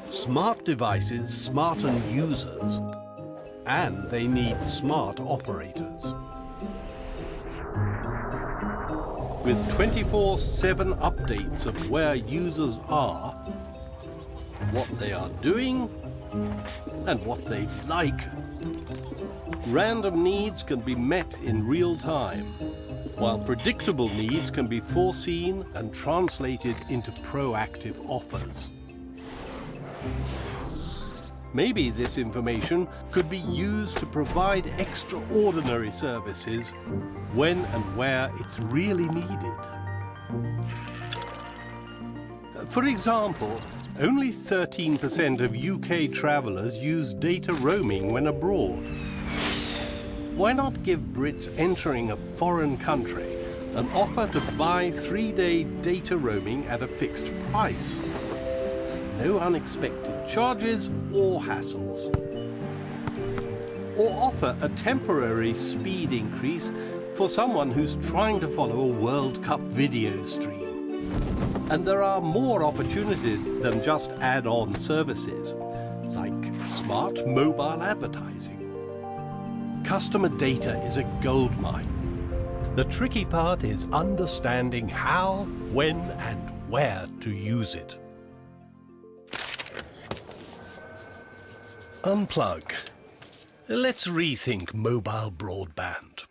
Smart devices smarten users, and they need smart operators. With 24/7 updates of where users are, what they are doing, and what they like, random needs can be met in real time, while predictable needs can be foreseen and translated into proactive offers. Maybe this information could be used to provide extraordinary services when and where it's really needed. For example, only 13% of UK travellers use data roaming when abroad. Why not give Brits entering a foreign country an offer to buy 3-day data roaming at a fixed price? No unexpected charges or hassles. Or offer a temporary speed increase for someone who's trying to follow a World Cup video stream. And there are more opportunities than just add-on services, like smart mobile advertising. Customer data is a goldmine. The tricky part is understanding how, when, and where to use it. Unplug. Let's rethink mobile broadband.